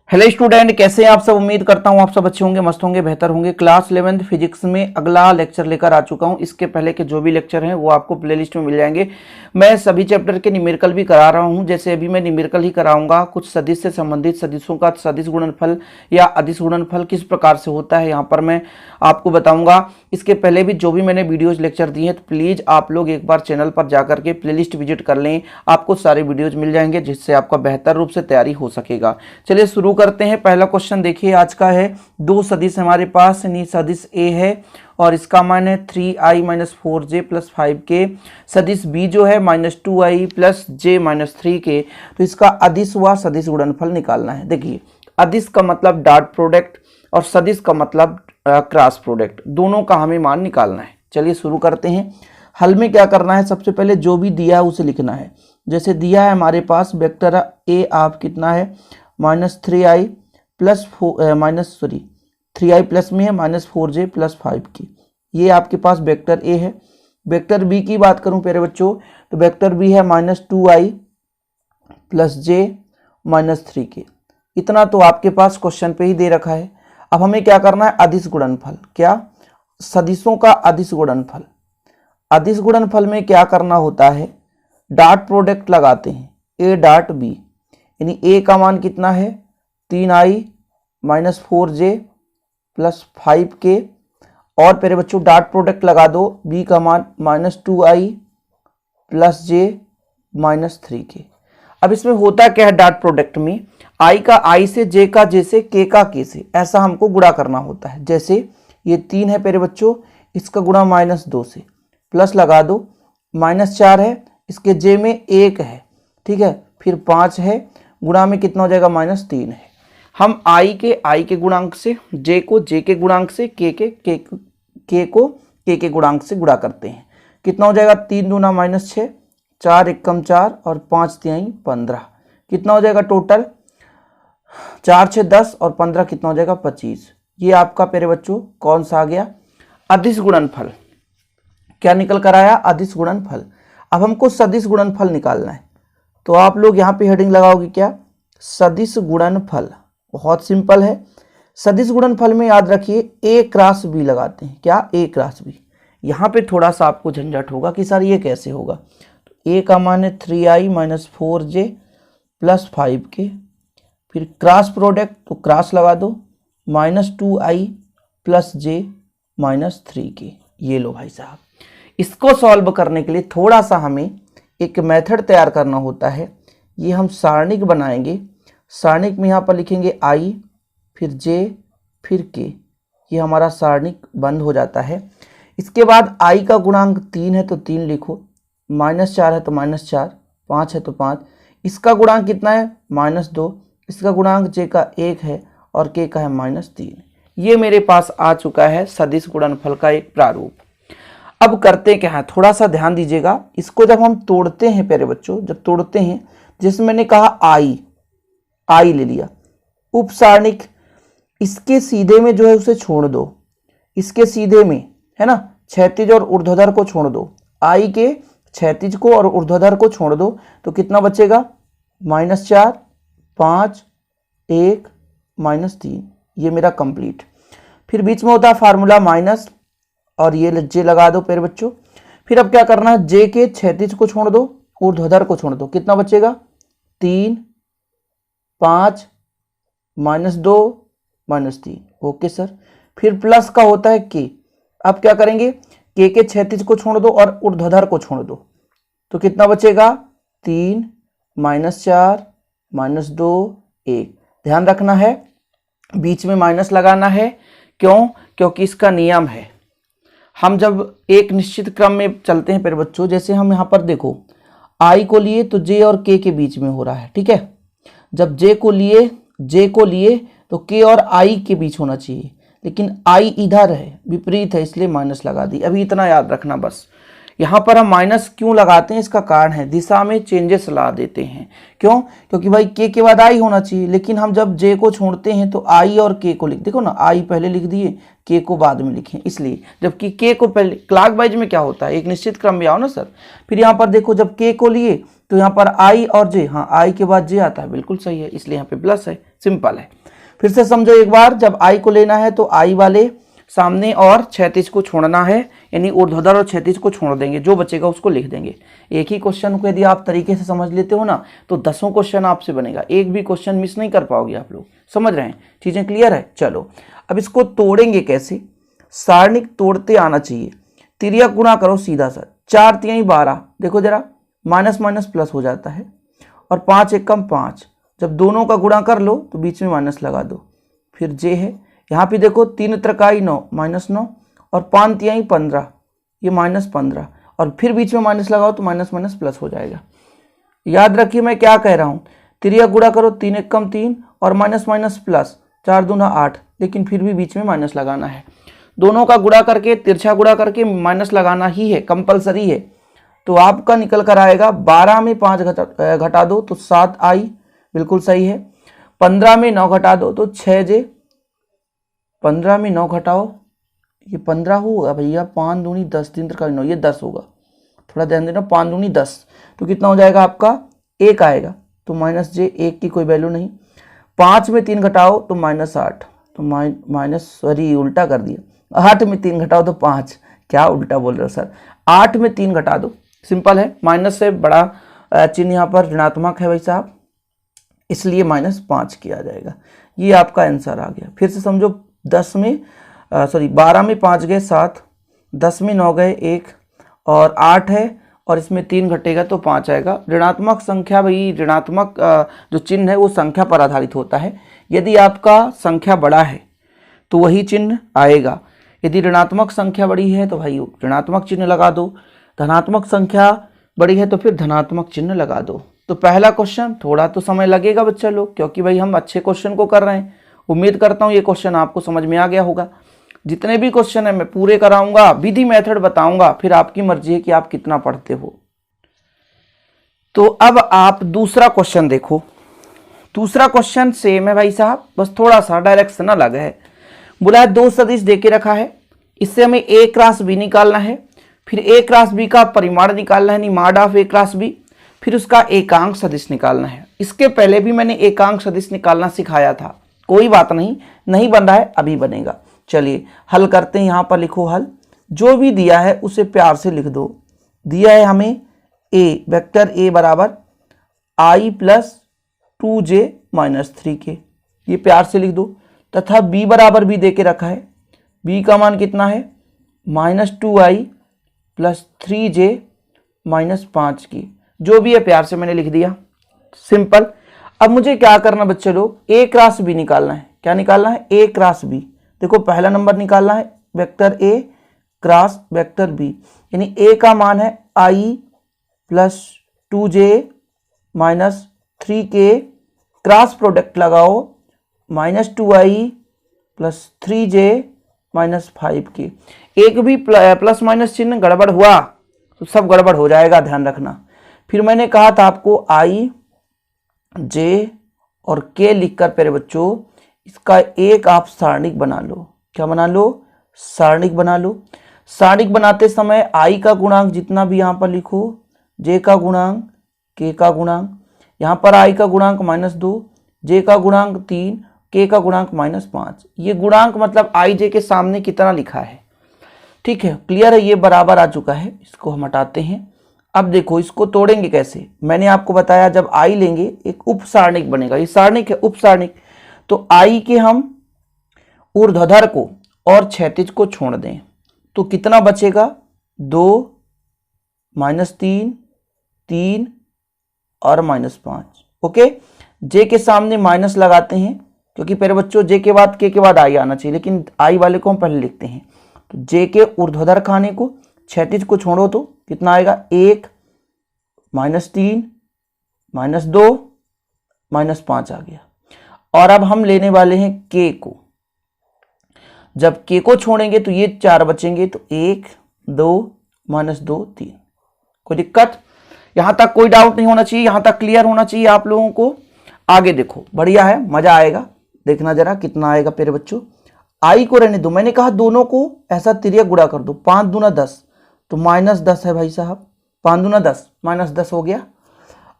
Hello student, कैसे हैं आप सब। उम्मीद करता हूं आप सब अच्छे होंगे, मस्त होंगे, बेहतर होंगे। क्लास 11th फिजिक्स में अगला लेक्चर लेकर आ चुका हूं। इसके पहले के जो भी लेक्चर हैं वो आपको प्लेलिस्ट में मिल जाएंगे। मैं सभी चैप्टर के न्यूमेरिकल भी करा रहा हूं। जैसे अभी मैं न्यूमेरिकल ही कराऊंगा, कुछ सदिश से संबंधित सदिशों का सदिश गुणनफल या अदिश गुणनफल किस प्रकार से होता है यहाँ पर मैं आपको बताऊंगा। इसके पहले भी जो भी मैंने वीडियोज लेक्चर दिए हैं तो प्लीज़ आप लोग एक बार चैनल पर जाकर के प्लेलिस्ट विजिट कर लें, आपको सारे वीडियोज मिल जाएंगे जिससे आपका बेहतर रूप से तैयारी हो सकेगा। चलिए शुरू करते हैं। पहला क्वेश्चन देखिए आज का है, दो सदिश हमारे पास, यानी सदिश ए है और इसका मान है 3i - 4j + 5k। सदिश बी जो है -2i + j - 3k। तो इसका अदिश व सदिश गुणनफल निकालना है। देखिए, अदिश का मतलब डॉट प्रोडक्ट और सदिश का मतलब क्रॉस प्रोडक्ट, दोनों का हमें मान निकालना है। चलिए शुरू करते हैं। हल में क्या करना है, सबसे पहले जो भी दिया है उसे लिखना है। जैसे दिया है हमारे पास वेक्टर ए आप कितना है -3i प्लस में है -4j + 5k। ये आपके पास वेक्टर ए है। वेक्टर बी की बात करूं प्यारे बच्चों तो वेक्टर बी है -2i + j - 3k। इतना तो आपके पास क्वेश्चन पे ही दे रखा है। अब हमें क्या करना है, अदिश गुणनफल। क्या? सदिशों का अदिश गुणनफल। अदिश गुणनफल में क्या करना होता है, डॉट प्रोडक्ट लगाते हैं a डॉट b, यानी a का मान कितना है 3i - 4j + 5k। और प्यारे बच्चों डॉट प्रोडक्ट लगा दो, b का मान -2i + j - 3k। अब इसमें होता क्या है, डॉट प्रोडक्ट में i का i से, j का j से, k का k से, ऐसा हमको गुणा करना होता है। जैसे ये 3 है प्यारे बच्चों, इसका गुणा -2 से, प्लस लगा दो, -4 है, इसके j में 1 है, ठीक है, फिर 5 है, गुणा में कितना हो जाएगा -3 है। हम i के गुणांक से, j को j के गुणांक से, k को k के गुणांक से गुणा करते हैं। कितना हो जाएगा 3 दूना -6, 4 एकम 4 और 5 तिहाई 15। कितना हो जाएगा टोटल 4 6 10 और 15 कितना हो जाएगा 25। ये आपका प्यारे बच्चों कौन सा आ गया, अदिश गुणनफल। क्या निकल कर आया, अदिश गुणनफल। अब हमको सदिश गुणनफल निकालना है तो आप लोग यहाँ पे हेडिंग लगाओगे क्या, सदिश गुणनफल। बहुत सिंपल है। सदिश गुणनफल में याद रखिए a क्रॉस b लगाते हैं। क्या? a cross b। यहाँ पे थोड़ा सा आपको झंझट होगा कि सर ये कैसे होगा। तो a का मान है 3i - 4j + 5k, फिर क्रॉस प्रोडक्ट तो क्रॉस लगा दो, -2i + j - 3k। ये लो भाई साहब, इसको सॉल्व करने के लिए थोड़ा सा हमें एक मेथड तैयार करना होता है। ये हम सारणिक बनाएंगे। सारणिक में यहाँ पर लिखेंगे i, फिर j, फिर k। ये हमारा सारणिक बंद हो जाता है। इसके बाद i का गुणांक 3 है तो 3 लिखो, -4 है तो -4, 5 है तो 5। इसका गुणांक कितना है -2, इसका गुणांक j का 1 है और k का है -3। ये मेरे पास आ चुका है सदिश गुणनफल का एक प्रारूप। अब करते क्या है, थोड़ा सा ध्यान दीजिएगा। इसको जब हम तोड़ते हैं प्यारे बच्चों, जब तोड़ते हैं, जिसमें मैंने कहा आई ले लिया, उप सारणिक इसके सीधे में जो है उसे छोड़ दो, इसके सीधे में है ना, क्षैतिज और ऊर्ध्वाधर को छोड़ दो। आई के क्षैतिज को और ऊर्ध्वाधर को छोड़ दो तो कितना बचेगा -4, 5, 1, -3। ये मेरा कंप्लीट। फिर बीच में होता है फार्मूला माइनस और ये जे लगा दो प्यारे बच्चों। फिर अब क्या करना है, जे के क्षैतिज को छोड़ दो, ऊर्ध्वाधर को छोड़ दो, कितना बचेगा 3, 5, -2, -3। Okay sir. फिर प्लस का होता है के। अब क्या करेंगे, के क्षैतिज को छोड़ दो और ऊर्ध्वाधर को छोड़ दो तो कितना बचेगा 3, -4, -2, 1। ध्यान रखना है बीच में माइनस लगाना है। क्यों? क्योंकि इसका नियम है, हम जब एक निश्चित क्रम में चलते हैं प्यारे बच्चों, जैसे हम यहाँ पर देखो आई को लिए तो जे और के के बीच में हो रहा है, ठीक है। जब जे को लिए तो के और आई के बीच होना चाहिए, लेकिन आई इधर है, विपरीत है, इसलिए माइनस लगा दी। अभी इतना याद रखना बस। यहाँ पर हम माइनस क्यों लगाते हैं, इसका कारण है दिशा में चेंजेस ला देते हैं। क्यों? क्योंकि भाई के के बाद आई होना चाहिए, लेकिन हम जब जे को छोड़ते हैं तो आई और के को लिख, देखो ना, आई पहले लिख दिए, के को बाद में लिखें, इसलिए। जबकि के को पहले, क्लॉकवाइज में क्या होता है, एक निश्चित क्रम में आओ ना सर। फिर यहाँ पर देखो, जब के को लिए तो यहाँ पर आई और जे, हाँ आई के बाद जे आता है, बिल्कुल सही है, इसलिए यहाँ पे प्लस है, सिंपल है। फिर से समझो एक बार, जब आई को लेना है तो आई वाले सामने और क्षैतिज को छोड़ना है, यानी ऊर्ध्वाधर और क्षैतिज को छोड़ देंगे, जो बचेगा उसको लिख देंगे। एक ही क्वेश्चन को यदि आप तरीके से समझ लेते हो ना तो 10 क्वेश्चन आपसे बनेगा, एक भी क्वेश्चन मिस नहीं कर पाओगे आप लोग। समझ रहे हैं, चीजें क्लियर है। चलो अब इसको तोड़ेंगे कैसे, सारणिक तोड़ते आना चाहिए। तिर्यक गुणा करो सीधा सा, 4 तिहाई 12, देखो जरा माइनस माइनस प्लस हो जाता है, और 5 एकम 5, जब दोनों का गुणा कर लो तो बीच में माइनस लगा दो। फिर जे है, यहाँ पे देखो 3 त्रिकाई 9 माइनस 9, और 5 तिहाई 15, ये माइनस 15, और फिर बीच में माइनस लगाओ तो माइनस माइनस प्लस हो जाएगा। याद रखिए मैं क्या कह रहा हूँ, तिर्यक गुणा करो 3 एकम 3 और माइनस माइनस प्लस, 4 दूना 8, लेकिन फिर भी बीच में माइनस लगाना है। दोनों का गुणा करके, तिरछा गुणा करके माइनस लगाना ही है, कंपलसरी है। तो आपका निकल कर आएगा 12 में 5 घटा दो तो 7 आई, बिल्कुल सही है। 15 में 9 घटा दो तो 6 जे, 15 में 9 घटाओ, ये 15 होगा भैया, 5 दूनी 10, 3 त्रिकाई 9, ये 10 होगा, थोड़ा ध्यान देना, 5 दूनी 10, तो कितना हो जाएगा आपका, 1 आएगा, तो माइनस जे, 1 की कोई वैल्यू नहीं। 5 में 3 घटाओ तो माइनस 8, तो माइनस, सॉरी उल्टा कर दिया, 8 में 3 घटाओ तो 5, क्या उल्टा बोल रहे हो सर, 8 में 3 घटा दो, सिंपल है, माइनस से बड़ा चिन्ह यहाँ पर ऋणात्मक है भाई साहब, इसलिए -5 किया जाएगा। ये आपका आंसर आ गया। फिर से समझो, 12 में 5 गए 7, 10 में 9 गए 1, और 8 है और इसमें 3 घटेगा तो 5 आएगा। ऋणात्मक संख्या भाई, ऋणात्मक जो चिन्ह है वो संख्या पर आधारित होता है। यदि आपका संख्या बड़ा है तो वही चिन्ह आएगा, यदि ऋणात्मक संख्या बड़ी है तो भाई ऋणात्मक चिन्ह लगा दो, धनात्मक संख्या बड़ी है तो फिर धनात्मक चिन्ह लगा दो। तो पहला क्वेश्चन, थोड़ा तो समय लगेगा बच्चा लोग, क्योंकि भाई हम अच्छे क्वेश्चन को कर रहे हैं। उम्मीद करता हूँ ये क्वेश्चन आपको समझ में आ गया होगा। जितने भी क्वेश्चन है मैं पूरे कराऊंगा, विधि मेथड बताऊंगा, फिर आपकी मर्जी है कि आप कितना पढ़ते हो। तो अब आप दूसरा क्वेश्चन देखो। दूसरा क्वेश्चन सेम है भाई साहब, बस थोड़ा सा डायरेक्शन अलग है। बोला है 2 सदिश देके रखा है, इससे हमें a क्रॉस b निकालना है, फिर a क्रॉस b का परिमाण निकालना है, निमाड ऑफ a क्रॉस b, फिर उसका एकांक सदिश निकालना है। इसके पहले भी मैंने एकांक सदिश निकालना सिखाया था, कोई बात नहीं, नहीं बन रहा है अभी बनेगा। चलिए हल करते हैं। यहाँ पर लिखो हल, जो भी दिया है उसे प्यार से लिख दो। दिया है हमें a, वेक्टर a बराबर i plus 2j minus 3k, ये प्यार से लिख दो। तथा b बराबर भी दे के रखा है, b का मान कितना है, -2i plus 3j minus 5k, जो भी है प्यार से मैंने लिख दिया, सिंपल। अब मुझे क्या करना बच्चे लोग, a क्रॉस b निकालना है। क्या निकालना है, a क्रॉस b। देखो पहला नंबर निकालना है vector a cross vector b, यानी a का मान है i plus 2j minus 3k, cross product लगाओ, -2i plus 3j minus 5k। एक भी प्लस माइनस चिन्ह गड़बड़ हुआ तो सब गड़बड़ हो जाएगा, ध्यान रखना। फिर मैंने कहा था आपको i, j और k लिखकर प्यारे बच्चों इसका एक आप सारणिक बना लो। क्या बना लो, सारणिक बना लो। सारणिक बनाते समय i का गुणांक जितना भी यहाँ पर लिखो, j का गुणांक, k का गुणांक, यहाँ पर i का गुणांक -2, j का गुणांक 3, k का गुणांक -5। ये गुणांक मतलब i j के सामने कितना लिखा है, ठीक है, क्लियर है, ये बराबर आ चुका है। इसको हम हटाते हैं। अब देखो इसको तोड़ेंगे कैसे, मैंने आपको बताया जब i लेंगे एक उप सारणिक बनेगा, ये सारणिक है, उप सारणिक। तो i के हम ऊर्ध्वाधर को और क्षैतिज को छोड़ दें तो कितना बचेगा, 2 -3 3 और -5। ओके, j के सामने माइनस लगाते हैं, क्योंकि प्यारे बच्चों j के बाद k के बाद i आना चाहिए, लेकिन i वाले को हम पहले लिखते हैं। तो j के ऊर्ध्वाधर खाने को, क्षैतिज को छोड़ो तो कितना आएगा, 1 -3 -2 -5 आ गया। और अब हम लेने वाले हैं k को, जब k को छोड़ेंगे तो ये 4 बचेंगे, तो 1 2 -2 3। कोई दिक्कत, यहां तक कोई डाउट नहीं होना चाहिए, यहां तक क्लियर होना चाहिए आप लोगों को। आगे देखो, बढ़िया है, मजा आएगा, देखना जरा कितना आएगा प्यारे बच्चों। i को रहने दो, मैंने कहा दोनों को ऐसा तिर्यक गुणा कर दो, 5 दूना 10 तो -10 है भाई साहब, 5 दूना 10 -10 हो गया।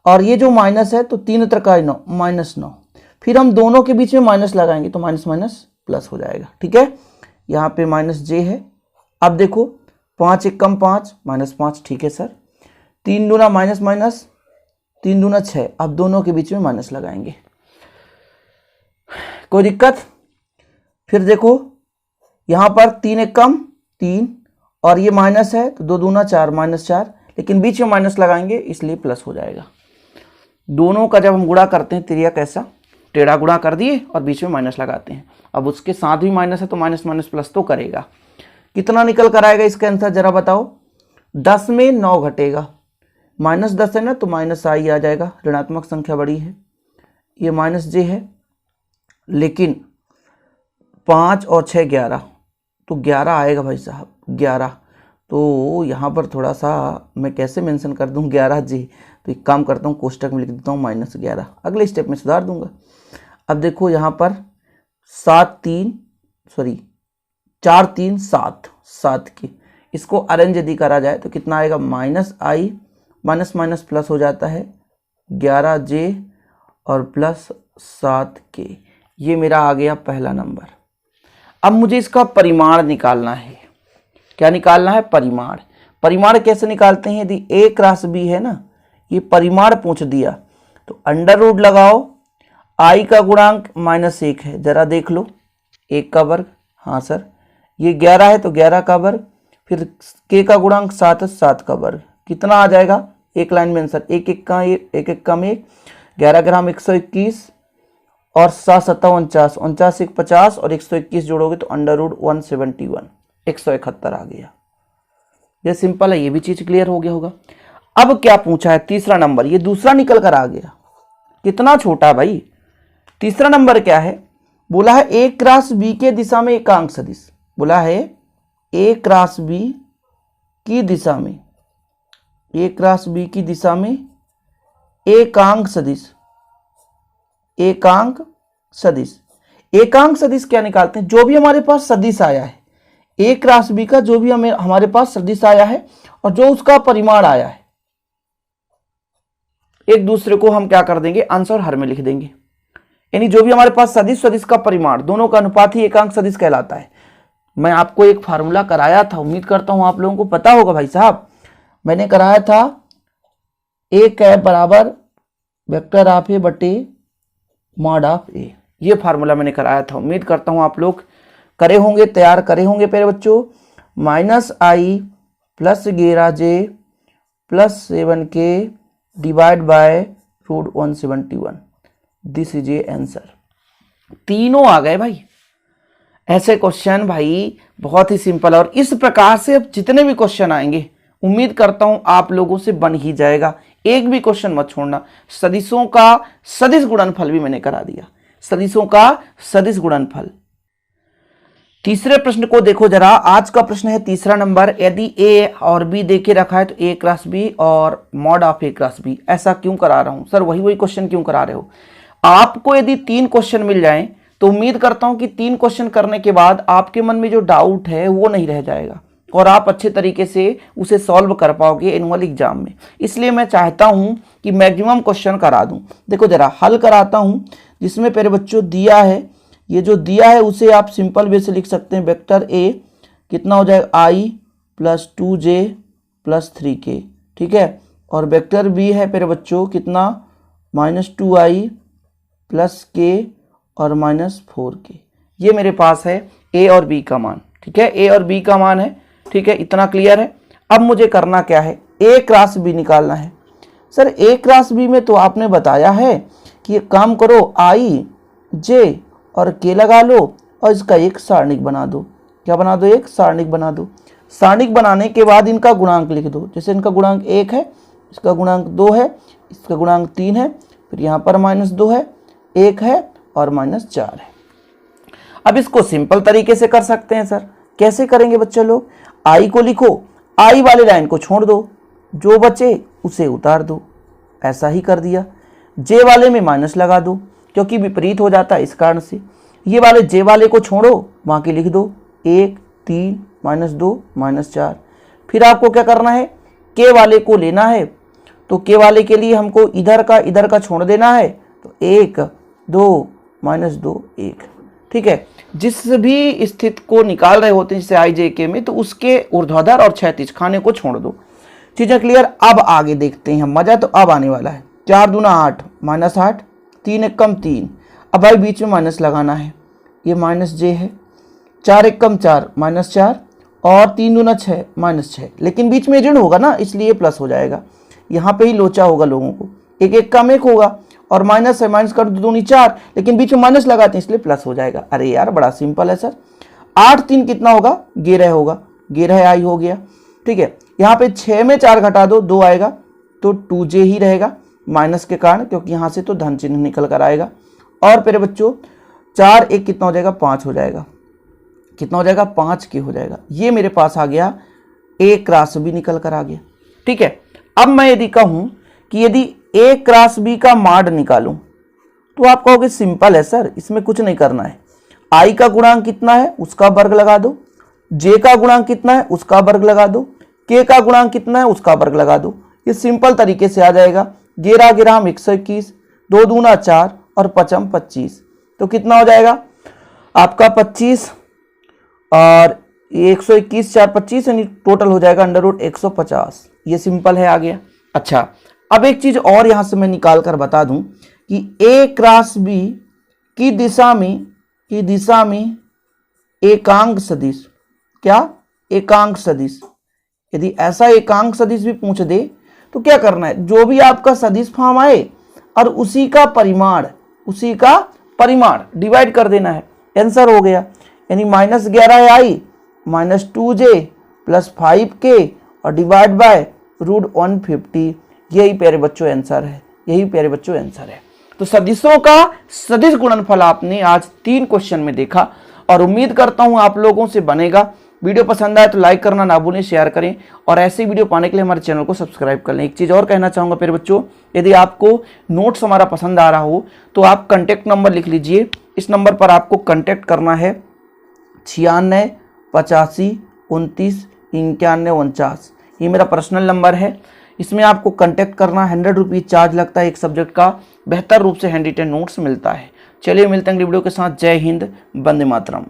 और ये जो माइनस है तो 3 त्रिकाई 9 -9, फिर हम दोनों के बीच में माइनस लगाएंगे तो माइनस माइनस प्लस हो जाएगा। ठीक है, यहाँ पे माइनस जे है। अब देखो 5 एक कम 5 -5, ठीक है सर। 3 दूना माइनस माइनस 3 दूना 6, अब दोनों के बीच में माइनस लगाएंगे, कोई दिक्कत। फिर देखो यहाँ पर 3 एक कम 3 और ये माइनस है तो 2 दूना 4 -4, लेकिन बीच में माइनस लगाएंगे इसलिए प्लस हो जाएगा। दोनों का जब हम गुणा करते हैं तिरिया कैसा, टेढ़ा गुणा कर दिए और बीच में माइनस लगाते हैं। अब उसके साथ भी माइनस है तो माइनस माइनस प्लस तो करेगा। कितना निकल कर आएगा इसका आंसर जरा बताओ। 10 में 9 घटेगा, -10 है ना तो माइनस आई आ जाएगा, ऋणात्मक संख्या बड़ी है, ये माइनस जे है। लेकिन 5 और 6 11, तो 11 आएगा भाई साहब 11। तो यहाँ पर थोड़ा सा मैं कैसे मेंशन कर दूँ 11 जी, तो एक काम करता हूँ कोष्टक में लिख देता हूँ -11, अगले स्टेप में सुधार दूंगा। अब देखो यहाँ पर 4 3 7 की, इसको अरेंज यदि करा जाए तो कितना आएगा, -i माइनस माइनस प्लस हो जाता है 11j और प्लस 7k। ये मेरा आ गया पहला नंबर। अब मुझे इसका परिमाण निकालना है। क्या निकालना है, परिमाण। परिमाण कैसे निकालते हैं, यदि a क्रॉस b है ना, ये परिमाण पूछ दिया तो अंडर रूट लगाओ, i का गुणांक -1 है, जरा देख लो, 1 का वर्ग, हाँ सर, ये 11 है तो 11 का वर्ग, फिर k का गुणांक 7 है, 7 का वर्ग, कितना आ जाएगा, एक लाइन में आंसर, 1 1 का 1, 11 ग्राम 121 और 7 7 49, 49 1 50 और 121 जोड़ोगे तो अंडर रूट 171, 171 आ गया। ये सिंपल है, ये भी चीज क्लियर हो गया होगा। अब क्या पूछा है, तीसरा नंबर, ये दूसरा निकल कर आ गया, कितना छोटा भाई। तीसरा नंबर क्या है, बोला है a क्रॉस b के दिशा में एकांक सदिश, बोला है a क्रॉस b की दिशा में, a क्रॉस b की दिशा में एकांक सदिश, एकांक सदिश। एकांक सदिश क्या निकालते हैं, जो भी हमारे पास सदिश आया है, a क्रॉस b का जो भी हमारे पास सदिश आया है और जो उसका परिमाण आया है, एक दूसरे को हम क्या कर देंगे, अंश और हर में लिख देंगे। यानी जो भी हमारे पास सदिश, सदिश का परिमाण, दोनों का अनुपात ही एकांक सदिश कहलाता है। मैं आपको एक फार्मूला कराया था, उम्मीद करता हूं आप लोगों को पता होगा भाई साहब। मैंने कराया था a कैप बराबर वेक्टर ऑफ ए बटे मॉड ऑफ ए, ये फार्मूला मैंने कराया था। उम्मीद करता हूं आप लोग करे होंगे, तैयार करे होंगे प्यारे बच्चों। -i plus 11j plus 7k divide by root 171, this is a answer. तीनों आ गए भाई। ऐसे क्वेश्चन भाई बहुत ही सिंपल है और इस प्रकार से अब जितने भी क्वेश्चन आएंगे उम्मीद करता हूं आप लोगों से बन ही जाएगा। एक भी क्वेश्चन मत छोड़ना। सदिशों का सदिश गुणनफल भी मैंने करा दिया, सदिशों का सदिश गुणनफल। तीसरे प्रश्न को देखो जरा। आज का प्रश्न है तीसरा नंबर, यदि a और b देके रखा है तो a क्रॉस b और mod of a cross b। ऐसा क्यों करा रहा हूं सर, वही क्वेश्चन क्यों करा रहे हो। आपको यदि 3 क्वेश्चन मिल जाएं तो उम्मीद करता हूं कि 3 क्वेश्चन करने के बाद आपके मन में जो डाउट है वो नहीं रह जाएगा और आप अच्छे तरीके से उसे सॉल्व कर पाओगे एनुअल एग्जाम में। इसलिए मैं चाहता हूं कि मैक्सिमम क्वेश्चन करा दूं। देखो जरा हल कराता हूं, जिसमें मेरे बच्चों दिया है, ये जो दिया है उसे आप सिंपल वे से लिख सकते हैं। वेक्टर a कितना हो जाएगा, i plus 2j plus 3k, ठीक है। और वेक्टर b है मेरे बच्चों कितना, -2i प्लस k और -4k। ये मेरे पास है a और b का मान, ठीक है, a और b का मान है, ठीक है। इतना क्लियर है। अब मुझे करना क्या है, a क्रॉस b निकालना है। सर a क्रॉस b में तो आपने बताया है कि ये काम करो, i j और k लगा लो और इसका एक सारणिक बना दो। क्या बना दो, एक सारणिक बना दो। सारणिक बनाने के बाद इनका गुणांक लिख दो। जैसे इनका गुणांक 1 है, इसका गुणांक 2 है, इसका गुणांक 3 है, फिर यहाँ पर -2 है, 1 है और -4 है। अब इसको सिंपल तरीके से कर सकते हैं सर। कैसे करेंगे बच्चे लोग, i को लिखो, i वाले लाइन को छोड़ दो, जो बचे उसे उतार दो, ऐसा ही कर दिया। j वाले में माइनस लगा दो क्योंकि विपरीत हो जाता है इस कारण से। ये वाले j वाले को छोड़ो, वहां की लिख दो 1 3 -2 -4। फिर आपको क्या करना है, k वाले को लेना है तो के वाले के लिए हमको इधर का छोड़ देना है, तो 1 2 -2 1। ठीक है, जिस भी स्थिति को निकाल रहे होते हैं जैसे आई जे के में, तो उसके ऊर्ध्वाधर और क्षैतिज खाने को छोड़ दो। चीजें क्लियर। अब आगे देखते हैं, मजा तो अब आने वाला है। 4 दूना 8 -8, 3 एकम 3। अब भाई बीच में माइनस लगाना है, ये माइनस जे है। 4 एकम 4 -4 और 3 दूना 6 -6, लेकिन बीच में ऋण होगा ना, इसलिए प्लस हो जाएगा। यहाँ पे ही लोचा होगा लोगों को, एक एक कम एक होगा और माइनस है, माइनस कर दो दूनी 4, लेकिन बीच में माइनस लगाते हैं इसलिए प्लस हो जाएगा। अरे यार बड़ा सिंपल है सर। 8 3 कितना होगा, 11 होगा, 11 आई हो गया। ठीक है, यहाँ पे 6 में 4 घटा दो 2 आएगा, तो 2j ही रहेगा माइनस के कारण, क्योंकि यहाँ से तो धन चिन्ह निकल कर आएगा। और मेरे बच्चों 4 1 कितना हो जाएगा, 5 हो जाएगा। कितना हो जाएगा, 5 के हो जाएगा। ये मेरे पास आ गया, a क्रॉस b निकल कर आ गया। ठीक है, अब मैं यदि कहूँ कि यदि a क्रॉस b का माड निकालूं, तो आप कहोगे सिंपल है सर, इसमें कुछ नहीं करना है। i का गुणांक कितना है उसका वर्ग लगा दो, j का गुणांक कितना है उसका वर्ग लगा दो, k का गुणांक कितना है उसका वर्ग लगा दो। ये सिंपल तरीके से आ जाएगा। 11 11 121, 2 दूना 4 और 5 25, तो कितना हो जाएगा आपका 25 और 121 4 25, यानी टोटल हो जाएगा √150। ये सिंपल है, आ गया। अच्छा, अब एक चीज और यहां से मैं निकाल कर बता दूं कि a क्रॉस b की दिशा में एकांक सदिश, क्या एकांक सदिश, यदि ऐसा एकांक सदिश भी पूछ दे तो क्या करना है, जो भी आपका सदिश फॉर्म आए और उसी का परिमाण डिवाइड कर देना है, आंसर हो गया। यानी -11 आई -2j + 5k और डिवाइड बाय √150। यही प्यारे बच्चों आंसर है, यही प्यारे बच्चों आंसर है। तो सदिशों का सदिश गुणनफल आपने आज 3 क्वेश्चन में देखा और उम्मीद करता हूं आप लोगों से बनेगा। वीडियो पसंद आए तो लाइक करना ना भूलें, शेयर करें और ऐसे वीडियो पाने के लिए हमारे चैनल को सब्सक्राइब कर लें। एक चीज़ और कहना चाहूँगा प्यारे बच्चों, यदि आपको नोट्स हमारा पसंद आ रहा हो तो आप कॉन्टैक्ट नंबर लिख लीजिए। इस नंबर पर आपको कॉन्टैक्ट करना है 96 85 29 91 49। ये मेरा पर्सनल नंबर है, इसमें आपको कॉन्टैक्ट करना। 100 रुपीज़ चार्ज लगता है एक सब्जेक्ट का, बेहतर रूप से हैंड रिटन नोट्स मिलता है। चलिए मिलते हैं अगली वीडियो के साथ। जय हिंद, वंदे मातरम।